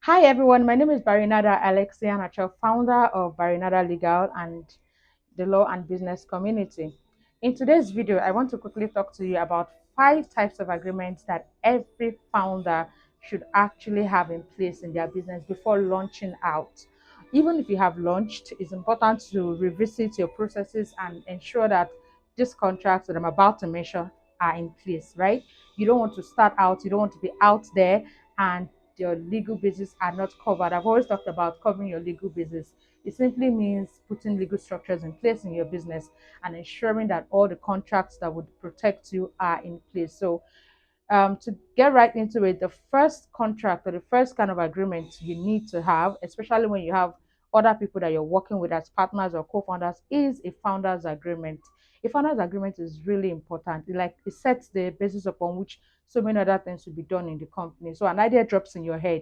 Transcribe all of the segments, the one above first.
Hi everyone, my name is Barinada Alexia Nacho, founder of Barinada Legal and the law and business community. In today's video, I want to quickly talk to you about five types of agreements that every founder should actually have in place in their business before launching out. Even if you have launched, it's important to revisit your processes and ensure that these contracts that I'm about to mention are in place, right? You don't want to start out, you don't want to be out there and your legal bases are not covered. I've always talked about covering your legal bases. It simply means putting legal structures in place in your business and ensuring that all the contracts that would protect you are in place. So, to get right into it, the first contract or the first kind of agreement you need to have, especially when you have other people that you're working with as partners or co-founders, is a founders agreement. A founders agreement is really important. It sets the basis upon which so many other things will be done in the company. So an idea drops in your head,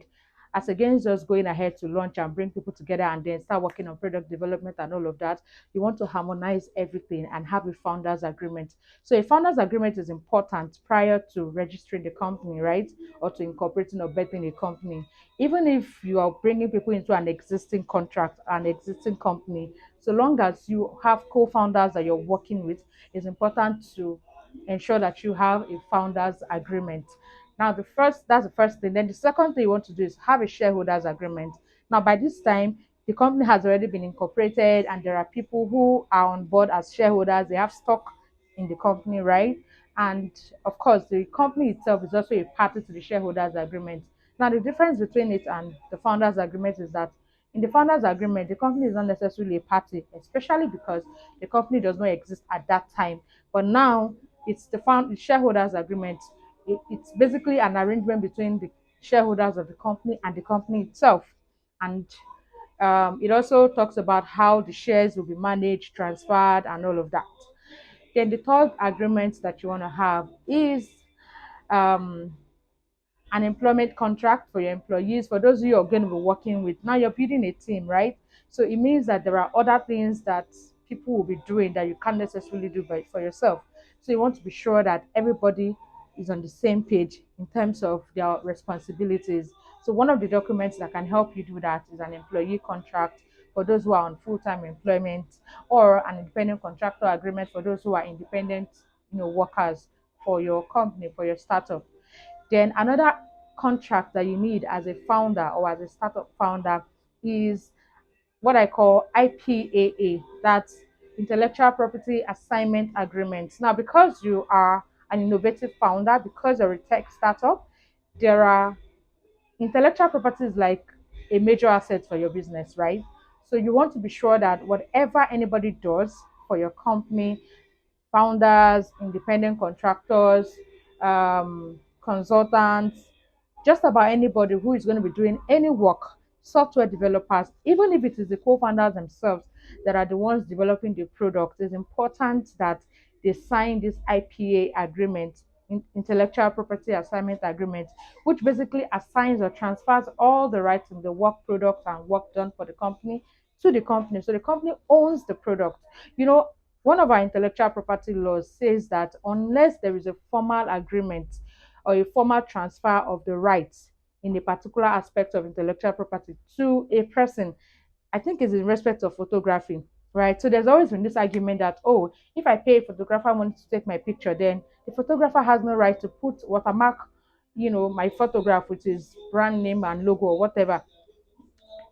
as against just going ahead to launch and bring people together and then start working on product development and all of that. You want to harmonize everything and have a founders agreement. So a founders agreement is important prior to registering the company, right? Or to incorporating or betting a company. Even if you are bringing people into an existing contract, an existing company, so long as you have co-founders that you're working with, it's important to ensure that you have a founders agreement. Now, that's the first thing. Then the second thing you want to do is have a shareholders agreement. Now, by this time, the company has already been incorporated and there are people who are on board as shareholders. They have stock in the company, right? And of course, the company itself is also a party to the shareholders agreement. Now, the difference between it and the founders agreement is that in the founders agreement, the company is not necessarily a party, especially because the company does not exist at that time. But now it's the shareholders agreement. It's basically an arrangement between the shareholders of the company and the company itself. And it also talks about how the shares will be managed, transferred, and all of that. Then the third agreement that you want to have is um, an employment contract for your employees, for those who you're going to be working with. Now you're building a team, right? So it means that there are other things that people will be doing that you can't necessarily do for yourself. So you want to be sure that everybody is on the same page in terms of their responsibilities. So one of the documents that can help you do that is an employee contract for those who are on full-time employment, or an independent contractor agreement for those who are independent, workers for your company, for your startup. Then another contract that you need as a founder or as a startup founder is what I call IPAA. That's Intellectual Property Assignment Agreement. Now, because you are an innovative founder, because you're a tech startup, there are intellectual property is like a major asset for your business, right? So you want to be sure that whatever anybody does for your company, founders, independent contractors, consultants, just about anybody who is going to be doing any work, software developers, even if it is the co-founders themselves that are the ones developing the product, it's important that they sign this IPA agreement, intellectual property assignment agreement, which basically assigns or transfers all the rights in the work product and work done for the company to the company. So the company owns the product. One of our intellectual property laws says that unless there is a formal agreement or a formal transfer of the rights in a particular aspect of intellectual property to a person, I think it's in respect of photography, right? So there's always been this argument that, oh, if I pay a photographer money to take my picture, then the photographer has no right to put watermark, my photograph with his brand name and logo or whatever.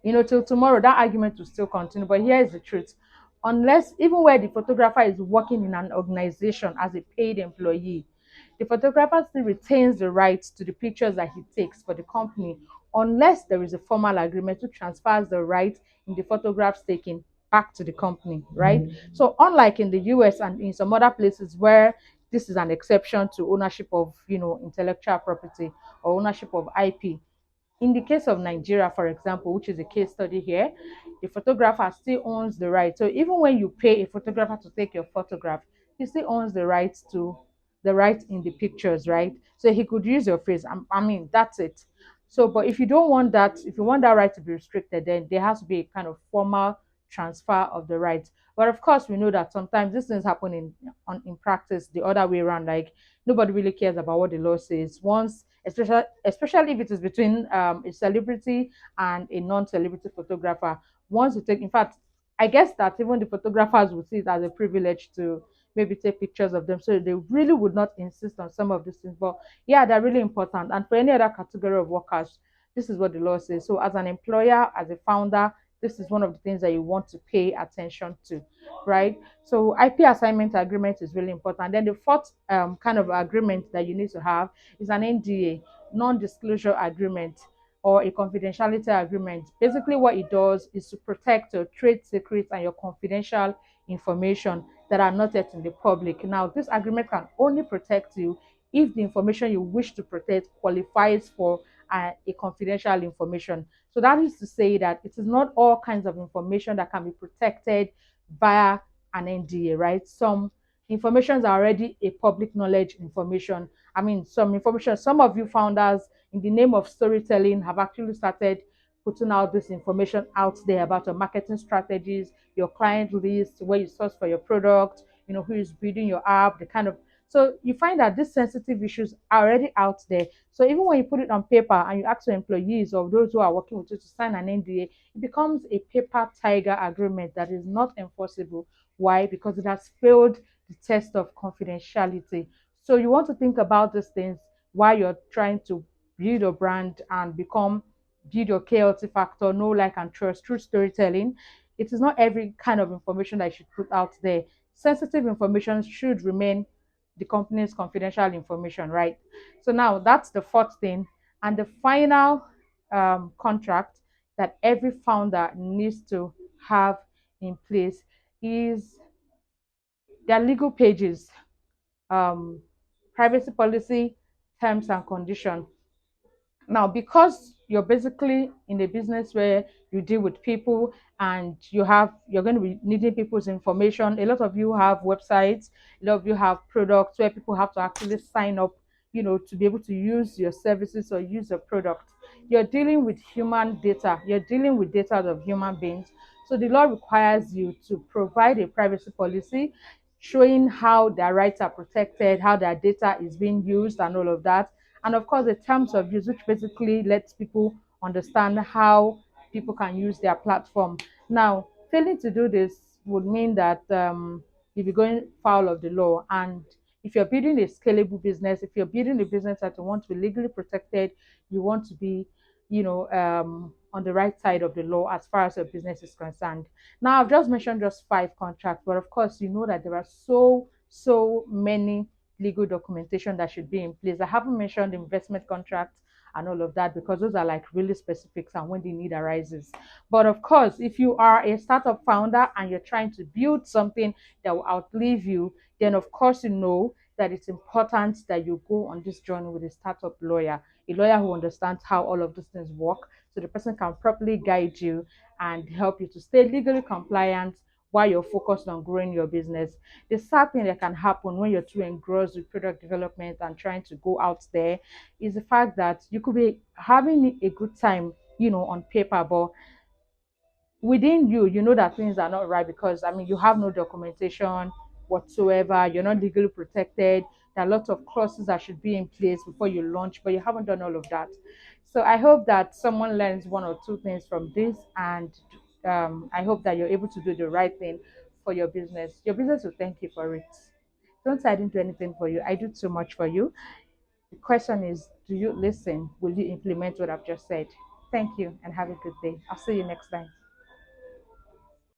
Till tomorrow, that argument will still continue. But here is the truth. Unless, even where the photographer is working in an organization as a paid employee, the photographer still retains the rights to the pictures that he takes for the company, unless there is a formal agreement to transfers the right in the photographs taken back to the company, right? So, unlike in the US and in some other places where this is an exception to ownership of, intellectual property or ownership of IP, in the case of Nigeria, for example, which is a case study here, the photographer still owns the right. So even when you pay a photographer to take your photograph, he still owns the right in the pictures, right? So he could use your face. I mean, that's it. So, but if you don't want that, if you want that right to be restricted, then there has to be a kind of formal transfer of the rights. But of course, we know that sometimes these things happen in practice the other way around. Like nobody really cares about what the law says. Once, especially if it is between a celebrity and a non-celebrity photographer. Once you take, in fact, I guess that even the photographers would see it as a privilege to maybe take pictures of them, so they really would not insist on some of these things. But yeah, they're really important. And for any other category of workers, this is what the law says. So as an employer, as a founder, this is one of the things that you want to pay attention to, right? So IP assignment agreement is really important. Then the fourth kind of agreement that you need to have is an NDA, non-disclosure agreement, or a confidentiality agreement. Basically, what it does is to protect your trade secrets and your confidential information that are not yet in the public. Now, this agreement can only protect you if the information you wish to protect qualifies for a confidential information. So that is to say that it is not all kinds of information that can be protected via an NDA, right? Some informations are already a public knowledge information. I mean, some information, some of you founders, in the name of storytelling, have actually started putting out this information out there about your marketing strategies, your client list, where you source for your product, who is building your app, the kind of, so you find that these sensitive issues are already out there. So even when you put it on paper and you ask your employees or those who are working with you to sign an NDA, it becomes a paper tiger agreement that is not enforceable. Why? Because it has failed the test of confidentiality. So you want to think about these things while you're trying to build your brand and build your KLT factor, know, like, and trust through storytelling. It is not every kind of information that you should put out there. Sensitive information should remain the company's confidential information, right? So now that's the fourth thing. And the final contract that every founder needs to have in place is their legal pages, um, privacy policy, terms and condition. Now, because you're basically in a business where you deal with people and you're going to be needing people's information. A lot of you have websites, a lot of you have products where people have to actually sign up, to be able to use your services or use your product. You're dealing with human data, you're dealing with data of human beings. So the law requires you to provide a privacy policy showing how their rights are protected, how their data is being used, and all of that. And of course, the terms of use, which basically lets people understand how people can use their platform. Now, failing to do this would mean that if you're going foul of the law, and if you're building a scalable business, if you're building a business that you want to be legally protected, you want to be, on the right side of the law as far as your business is concerned. Now, I've just mentioned just five contracts, but of course, you know that there are so many legal documentation that should be in place. I haven't mentioned investment contracts and all of that because those are like really specifics and when the need arises. But of course, if you are a startup founder and you're trying to build something that will outlive you, then of course you know that it's important that you go on this journey with a startup lawyer, a lawyer who understands how all of these things work, so the person can properly guide you and help you to stay legally compliant while you're focused on growing your business. The sad thing that can happen when you're too engrossed with product development and trying to go out there is the fact that you could be having a good time, on paper, but within you, you know that things are not right because I mean you have no documentation whatsoever, you're not legally protected. There are lots of clauses that should be in place before you launch, but you haven't done all of that. So I hope that someone learns one or two things from this, and I hope that you're able to do the right thing for your business. Your business will thank you for it. Don't say I didn't do anything for you. I did so much for you. The question is, do you listen? Will you implement what I've just said? Thank you and have a good day. I'll see you next time.